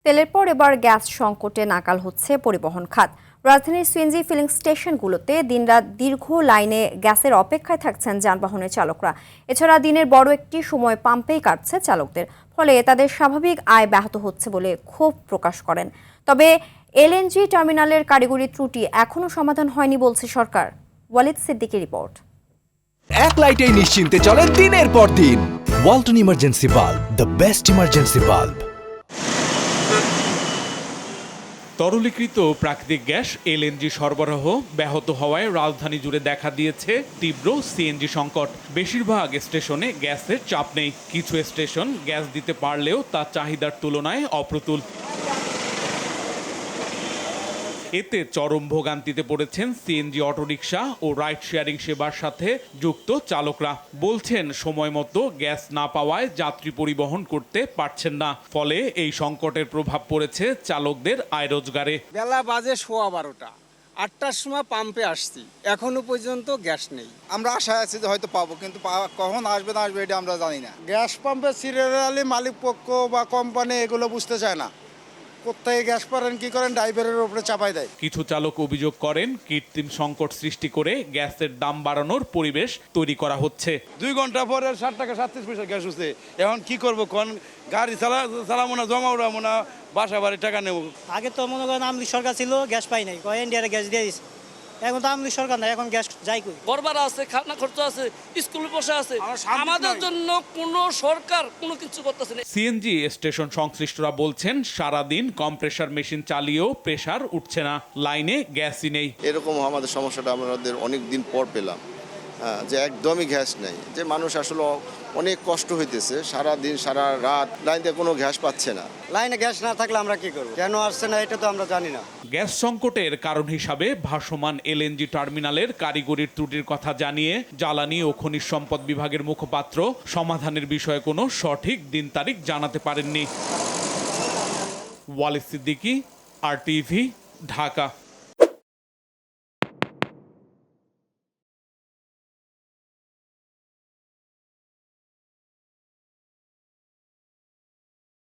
তেলের পর এবার গ্যাস সংকটে নাকাল হচ্ছে পরিবহন খাত। রাজধানীর সিএনজি ফিলিং স্টেশনগুলোতে দিনরাত দীর্ঘ লাইনে গ্যাসের অপেক্ষায় থাকছেন যানবাহনের চালকরা। এছাড়া দিনের বড় একটি সময় পাম্পেই কাটছে চালকদের, ফলে তাদের স্বাভাবিক আয় ব্যাহত হচ্ছে বলে ক্ষোভ প্রকাশ করেন। তবে এলএনজি টার্মিনালের কারিগরি ত্রুটি এখনও সমাধান হয়নি বলছে সরকার। ওয়ালিদ সিদ্দিকীর রিপোর্ট। এক লাইটেই নিশ্চিন্তে চলে দিনের পর দিন। Walton emergency bulb, the best emergency bulb. তরলীকৃত প্রাকৃতিক গ্যাস এলএনজি সরবরাহ ব্যাহত হওয়ায় রাজধানী জুড়ে দেখা দিয়েছে তীব্র সিএনজি সংকট। বেশিরভাগ স্টেশনে গ্যাসের চাপ নেই। কিছু স্টেশন গ্যাস দিতে পারলেও তা চাহিদার তুলনায় অপ্রতুল। এতে চরম ভোগান্তিতে পড়েছেন সিএনজি অটোরিকশা ও রাইড শেয়ারিং সেবার সাথে যুক্ত চালকরা। বলছেন সময় মতো গ্যাস না পাওয়ায় যাত্রী পরিবহন করতে পারছেন না। ফলে এই সংকটের প্রভাব পড়েছে চালকদের আয় রোজগারে। বেলা বাজে 12:15, 8টার সময় পাম্পে আসছি, এখনো পর্যন্ত গ্যাস নেই। আমরা আশায় আছি যে হয়তো পাবো, কিন্তু কখন আসবে না আসবে এটা আমরা জানি না। গ্যাস পাম্পের সিরিয়ালি মালিক পক্ষ বা কোম্পানি এগুলো বুঝতে চায় না। কোথায় গ্যাস পারেন কি করেন ড্রাইভারের উপরে চাপাই দেয়। কিছু চালক অভিযোগ করেন কৃত্রিম সংকট সৃষ্টি করে গ্যাসের দাম বাড়ানোর পরিবেশ তৈরি করা হচ্ছে। 2 ঘন্টা পরে 60 টাকা 37 পয়সা গ্যাস হচ্ছে। এখন কি করবো, কোন গাড়ি চালাবো না, জমা উড়াবো না, বাসা বাড়ি টাকা নেবো। আগে তো মনে করেন আমলি সরকার ছিল, গ্যাস পাই নাই, ইন্ডিয়ারে গ্যাস দিয়ে দিচ্ছে। এখন তো আমলি সরকার নাই, এখন গ্যাস যাই কই। বরবার আছে, খানা খরচ আছে, স্কুলে বসে আছে, আমাদের জন্য কোনো সরকার কোনো কিছু করতেছে না। সিএনজি স্টেশন সংশ্লিষ্টরা বলছেন সারাদিন কম্প্রেসার মেশিন চালিয়েও প্রেসার উঠছে না, লাইনে গ্যাসই নেই। এরকম আমাদের সমস্যাটা আমাদের অনেক দিন পর পেলাম, যে একদমই গ্যাস নেই, যে মানুষ আসলে অনেক কষ্ট হইতেছে, সারা দিন সারা রাত লাইনে কোনো গ্যাস পাচ্ছে না। লাইনে গ্যাস না থাকলে আমরা কি করব, কেন আসছে না এটা তো আমরা জানি না। গ্যাস সংকটের কারণ হিসাবে ভাসমান এলএনজি টার্মিনালের কারিগরি ত্রুটির কথা জানিয়ে জ্বালানি ও খনিজ সম্পদ বিভাগের মুখপাত্র সমাধানের বিষয়ে কোনো সঠিক দিন তারিখ জানাতে পারেননি। ওয়ালিদ সিদ্দিকী, RTV, ঢাকা।